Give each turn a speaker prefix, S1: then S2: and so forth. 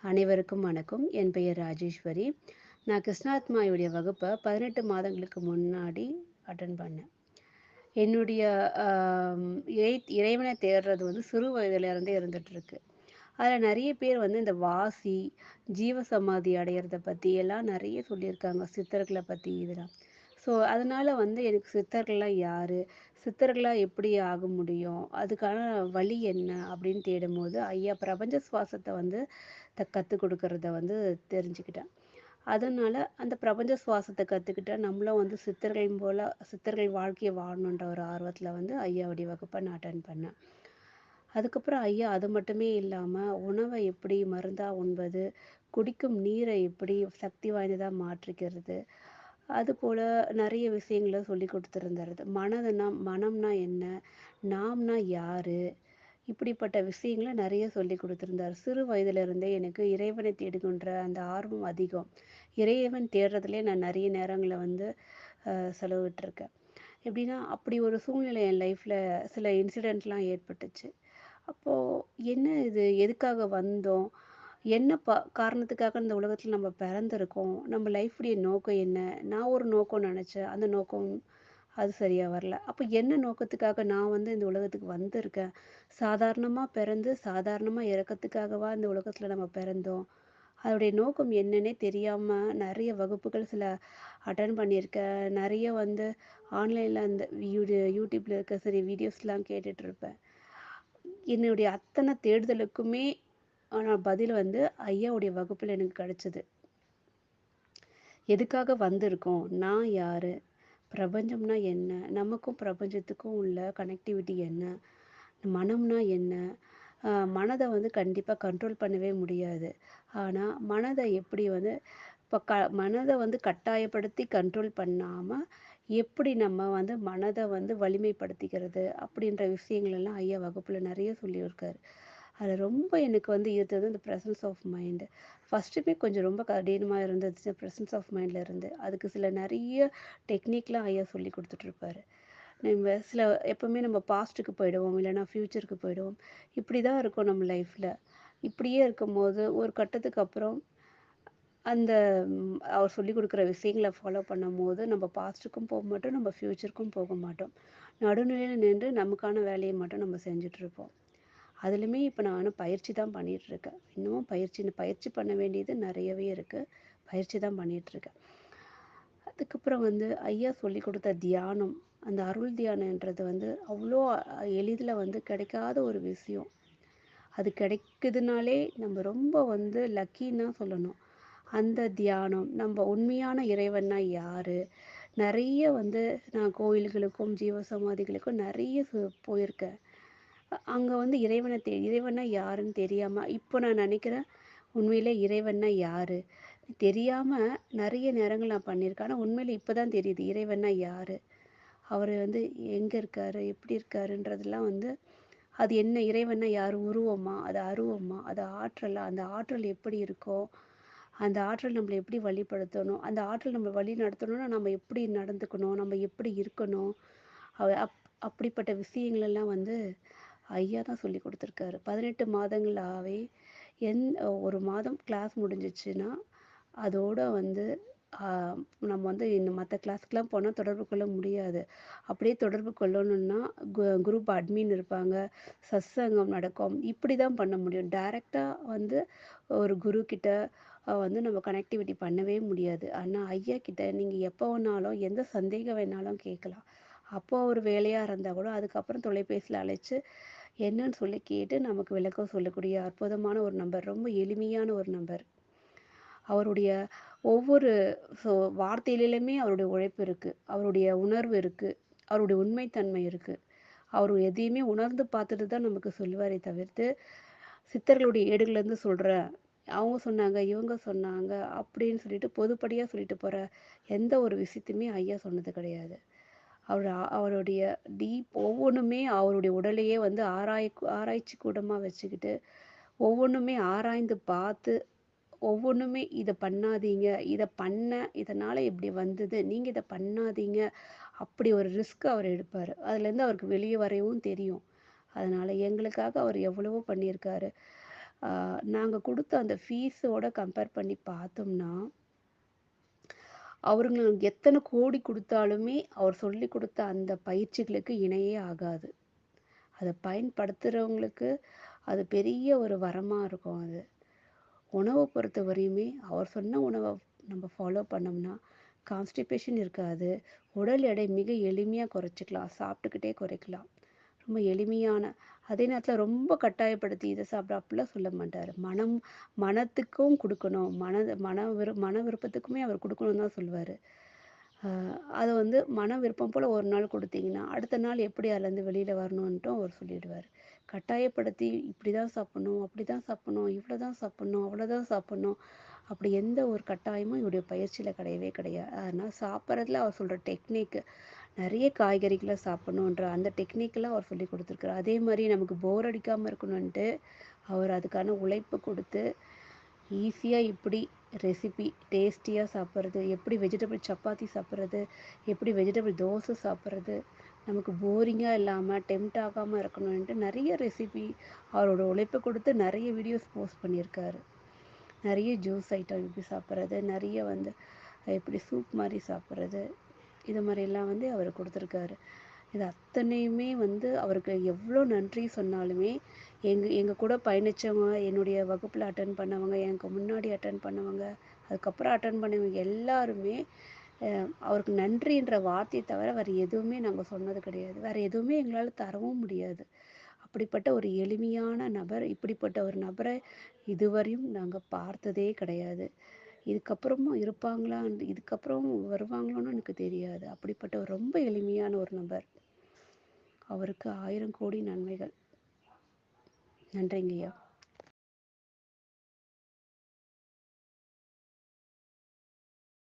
S1: அனைவருக்கும் வணக்கம். என் பெயர் ராஜேஸ்வரி. நான் கிருஷ்ணாத்மாயுடைய வகுப்பை 18 மாதங்களுக்கு முன்னாடி அட்டன் பண்ணேன். என்னுடைய ஆம், இறைவனை தேடுறது வந்து சிறு வயதுல இருந்தே இருந்துட்டு இருக்கு. அதில் நிறைய பேர் வந்து இந்த வாசி ஜீவசமாதி அடையிறத பற்றி எல்லாம் நிறைய சொல்லியிருக்காங்க, சித்தர்களை பற்றி இதெல்லாம். ஸோ அதனால வந்து எனக்கு சித்தர்கள்லாம் யாரு, சித்தர்களாக எப்படி ஆக முடியும், அதுக்கான வழி என்ன அப்படின்னு தேடும்போது ஐயா பிரபஞ்ச சுவாசத்தை வந்து கற்றுக் கொடுக்கறத வந்து தெரிஞ்சுக்கிட்டேன். அதனால அந்த பிரபஞ்ச சுவாசத்தை கற்றுக்கிட்டா நம்மளும் வந்து சித்தர்கள் போல சித்தர்கள் வாழ்க்கையை வாழணுன்ற ஒரு ஆர்வத்தில் வந்து ஐயாவுடைய வகுப்பை நான் அட்டன் பண்ணேன். அதுக்கப்புறம் ஐயா அது மட்டுமே இல்லாமல் உணவை எப்படி மருந்தாக உண்பது, குடிக்கும் நீரை எப்படி சக்தி வாய்ந்ததாக மாற்றிக்கிறது, அதுபோல் நிறைய விஷயங்களை சொல்லி கொடுத்துருந்தாரு. மனம்னா என்ன, நாம்னா யாரு, இப்படிப்பட்ட விஷயங்களை நிறைய சொல்லி கொடுத்துருந்தார். சிறு வயதிலிருந்தே எனக்கு இறைவனை தேடுகின்ற அந்த ஆர்வம் அதிகம். இறைவன் தேடுறதுலே நான் நிறைய நேரங்களை வந்து செலவிட்டிருக்கேன். எப்படின்னா அப்படி ஒரு சூழ்நிலை என் லைஃப்பில் சில இன்சிடெண்ட்லாம் ஏற்பட்டுச்சு. அப்போது என்ன இது, எதுக்காக வந்தோம், என்ன காரணத்துக்காக இந்த உலகத்தில் நம்ம பிறந்திருக்கோம், நம்ம லைஃபுடைய நோக்கம் என்ன, நான் ஒரு நோக்கம் நினச்சேன், அந்த நோக்கம் அது சரியா வரல. அப்போ என்ன நோக்கத்துக்காக நான் வந்து இந்த உலகத்துக்கு வந்திருக்கேன்? சாதாரணமா பிறந்து, சாதாரணமா இறக்கறதுக்காகவா இந்த உலகத்துல நம்ம பிறந்தோம்? அதோடைய நோக்கம் என்னன்னே தெரியாம நெறைய வகுப்புகள் சில அட்டெண்ட் பண்ணியிருக்கேன். நெறைய வந்து ஆன்லைன்ல அந்த யூடியூப்ல இருக்க சரி வீடியோஸ்லாம் கேட்டுட்டு இருப்பேன். என்னுடைய அத்தனை தேடுதலுக்குமே ஆனா பதில் வந்து ஐயாவுடைய வகுப்புல எனக்கு கிடைச்சது. எதுக்காக வந்திருக்கோம்? நான் யாரு? பிரபஞ்சம்னா என்ன? நமக்கும் பிரபஞ்சத்துக்கும் உள்ள கனெக்டிவிட்டி என்ன? மனம்னா என்ன? மனதை வந்து கண்டிப்பாக கண்ட்ரோல் பண்ணவே முடியாது. ஆனால் மனதை எப்படி வந்து இப்போ மனதை வந்து கட்டாயப்படுத்தி கண்ட்ரோல் பண்ணாமல் எப்படி நம்ம வந்து மனதை வந்து வலிமைப்படுத்திக்கிறது அப்படின்ற விஷயங்கள் எல்லாம் ஐயா வகுப்பில் நிறைய சொல்லியிருக்காரு. அதில் ரொம்ப எனக்கு வந்து ஈர்த்தது இந்த ப்ரெசன்ஸ் ஆஃப் மைண்டு. ஃபஸ்ட்டுமே கொஞ்சம் ரொம்ப கடினமாக இருந்துச்சு ப்ரெசன்ஸ் ஆஃப் மைண்டில் இருந்து. அதுக்கு சில நிறைய டெக்னிக்லாம் ஐயா சொல்லி கொடுத்துட்ருப்பாரு. நம்ம சில எப்பவுமே நம்ம பாஸ்ட்டுக்கு போயிடுவோம், இல்லைன்னா ஃப்யூச்சருக்கு போயிடுவோம். இப்படி தான் இருக்கும் நம்ம லைஃப்பில். இப்படியே இருக்கும்போது ஒரு கட்டத்துக்கு அப்புறம் அந்த அவர் சொல்லிக் கொடுக்குற விஷயங்களை ஃபாலோ பண்ணும்போது நம்ம பாஸ்ட்டுக்கும் போக மாட்டோம், நம்ம ஃப்யூச்சருக்கும் போக மாட்டோம். நடுநிலையில் நின்று நமக்கான வேலையை மட்டும் நம்ம செஞ்சிட்ருப்போம். அதுலேயுமே இப்போ நான் பயிற்சி தான் பண்ணிகிட்ருக்கேன். இன்னமும் பயிற்சி பண்ண வேண்டியது நிறையவே இருக்குது. பயிற்சி தான் பண்ணிகிட்ருக்கேன். அதுக்கப்புறம் வந்து ஐயா சொல்லி கொடுத்த தியானம், அந்த அருள் தியானன்றது வந்து அவ்வளோ எளிதில் வந்து கிடைக்காத ஒரு விஷயம். அது கிடைக்குதுனாலே நம்ம ரொம்ப வந்து லக்கின்னு தான் சொல்லணும். அந்த தியானம் நம்ம உண்மையான இறைவன்னா யாரு, நிறைய வந்து நான் கோயில்களுக்கும் ஜீவசமாதிகளுக்கும் நிறைய போயிருக்கேன். அங்கே வந்து இறைவனா யாருன்னு தெரியாமல் இப்போ நான் நினைக்கிறேன், உண்மையிலே இறைவன்னா யாரு தெரியாமல் நிறைய நேரங்கள் நான் பண்ணியிருக்கேன். ஆனால் உண்மையில இப்போ தான் தெரியுது இறைவன்னா யாரு, அவர் வந்து எங்கே இருக்காரு, எப்படி இருக்காருன்றதெல்லாம் வந்து அது என்ன, இறைவன்னா யார், உருவமா, அது அருவமா, அது ஆற்றலா, அந்த ஆற்றல் எப்படி இருக்கோ, அந்த ஆற்றல் நம்மளை எப்படி வழிப்படுத்தணும், அந்த ஆற்றல் நம்ம வழி நடத்தணும்னா நம்ம எப்படி நடந்துக்கணும், நம்ம எப்படி இருக்கணும், அவ அப் அப்படிப்பட்ட விஷயங்கள் எல்லாம் வந்து ஐயா தான் சொல்லி கொடுத்துருக்காரு. 18 மாதங்களாகவே எந் ஒரு மாதம் கிளாஸ் முடிஞ்சிச்சுன்னா அதோட வந்து நம்ம வந்து இந்த மற்ற கிளாஸ்க்கெலாம் போனால் தொடர்பு கொள்ள முடியாது. அப்படியே தொடர்பு கொள்ளணும்னா குரூப் அட்மின் இருப்பாங்க, சத்சங்கம் நடக்கும், இப்படி தான் பண்ண முடியும். டைரெக்டாக வந்து ஒரு குரு கிட்ட வந்து நம்ம கனெக்டிவிட்டி பண்ணவே முடியாது. ஆனால் ஐயா கிட்ட நீங்கள் எப்போ வேணாலும் எந்த சந்தேகம் வேணாலும் கேட்கலாம். அப்போ ஒரு வேலையாக இருந்தால் கூட அதுக்கப்புறம் தொலைபேசியில் அழைச்சு என்னன்னு சொல்லி கேட்டு நமக்கு விளக்கம் சொல்லக்கூடிய அற்புதமான ஒரு நம்பர், ரொம்ப எளிமையான ஒரு நம்பர். அவருடைய ஒவ்வொரு வார்த்தையிலுமே அவருடைய உழைப்பு இருக்கு, அவருடைய உணர்வு இருக்கு, அவருடைய உண்மைத்தன்மை இருக்கு. அவர் எதையுமே உணர்ந்து பார்த்துட்டு தான் நமக்கு சொல்லுவாரே தவிர்த்து, சித்தர்களுடைய ஏடுகள்லேருந்து சொல்கிறேன், அவங்க சொன்னாங்க, இவங்க சொன்னாங்க அப்படின்னு சொல்லிட்டு பொதுப்படையாக சொல்லிட்டு போகிற எந்த ஒரு விஷயத்தையுமே ஐயா சொன்னது கிடையாது. அவருடைய டீப் ஒவ்வொன்றுமே அவருடைய உடலையே வந்து ஆராய்ச்சி கூடமாக வச்சுக்கிட்டு ஒவ்வொன்றுமே ஆராய்ந்து பார்த்து ஒவ்வொன்றுமே இதை பண்ணாதீங்க, இதை இதனால் இப்படி வந்தது, நீங்கள் இதை பண்ணாதீங்க, அப்படி ஒரு ரிஸ்க் அவர் எடுப்பார். அதுலேருந்து அவருக்கு வெளியே வரையவும் தெரியும். அதனால் எங்களுக்காக அவர் எவ்வளவோ பண்ணியிருக்காரு. நாங்க குடுத்த அந்த ஃபீஸோட கம்பேர் பண்ணி பார்த்தோம்னா, அவருங்களுக்கு எத்தன கோடி குடுத்தாலுமே, அவர் சொல்லிக் குடுத்த அந்த பயிற்சிகளுக்கு இணையே ஆகாது. அத பயன்படுத்துறவங்களுக்கு அது பெரிய ஒரு வரமா இருக்கும் அது. உணவ பொறுத்தவரையுமே, அவர் சொன்ன உணவ நம்ம ஃபாலோ பண்ணோம்னா, கான்ஸ்டிபேஷன் இருக்காது. உடல் எடை மிக எளிமையா குறைச்சுக்கலாம். சாப்பிட்டுக்கிட்டே குறைக்கலாம். ரொம்ப எளிமையான அதே நேரத்தில ரொம்ப கட்டாயப்படுத்தி இத சாப்பிடு அப்படிலாம் சொல்ல மாட்டாரு. மனத்துக்கும் குடுக்கணும். மன விருப்பத்துக்குமே அவர் குடுக்கணும்னு தான் சொல்லுவாரு. அ அத வந்து மன விருப்பம் போல ஒரு நாள் குடுத்தீங்கன்னா, அடுத்த நாள் எப்படி அதுலேருந்து வெளியில வரணுன்ட்டும் அவர் சொல்லிடுவாரு. கட்டாயப்படுத்தி இப்படிதான் சாப்பிடணும், அப்படிதான் சாப்பிடணும், இவ்வளோதான் சாப்பிடணும், அவ்வளோதான் சாப்பிடணும். அப்படி எந்த ஒரு கட்டாயமும் இவருடைய பயிற்சியில கிடையவே கிடையாது. அதனால சாப்பிட்றதுல அவர் சொல்ற டெக்னிக் நெறைய காய்கறிகள சாப்பிடணுன்ற அந்த டெக்னிக்லாம் அவர் சொல்லிக் குடுத்துருக்காரு. அதே மாரி நமக்கு போர் அடிக்காம இருக்கணுன்ட்டு, அவர் அதுக்கான உழைப்பு குடுத்து ஈஸியா எப்படி ரெசிபி டேஸ்டியா சாப்பிட்றது, எப்படி வெஜிடபிள் சப்பாத்தி சாப்பிட்றது, எப்படி வெஜிடபிள் தோசை சாப்பிட்றது, நமக்கு போரிங்கா இல்லாம, டெம்ப்ட் ஆகாம இருக்கணுன்ட்டு நெறைய ரெசிபி அவரோட உழைப்ப குடுத்து நெறைய வீடியோஸ் போஸ்ட் பண்ணியிருக்காரு. நெறைய ஜூஸ் ஐட்டம் எப்படி சாப்பிட்றது, நெறைய வந்து எப்படி சூப் மாரி சாப்பிட்றது, இது மாரியெல்லாம் வந்து அவரு குடுத்துருக்காரு. இது அத்தனையுமே வந்து அவருக்கு எவ்வளோ நன்றி சொன்னாலுமே, எங்க எங்க கூட பயணிச்சவங்க, என்னுடைய வகுப்புல அட்டெண்ட் பண்ணவங்க, எனக்கு முன்னாடி அட்டெண்ட் பண்ணவங்க, அதுக்கப்புறம் அட்டெண்ட் பண்ணவங்க எல்லாருமே அ அவருக்கு நன்றின்ற வார்த்தைய தவிர வேற எதுவுமே நாங்க சொன்னது கிடையாது. வேற எதுவுமே எங்களால தரவும் முடியாது. அப்படிப்பட்ட ஒரு எளிமையான நபர், இப்படிப்பட்ட ஒரு நபர இதுவரையும் நாங்க பார்த்ததே கிடையாது. இதுக்கப்புறமும் இதுக்கப்புறம் வருவாங்களான்னு எனக்கு தெரியாது. அப்படிப்பட்ட ஒரு ரொம்ப எளிமையான ஒரு நபர். அவருக்கு 1000 கோடி நன்மைகள். நன்றிங்கய்யா.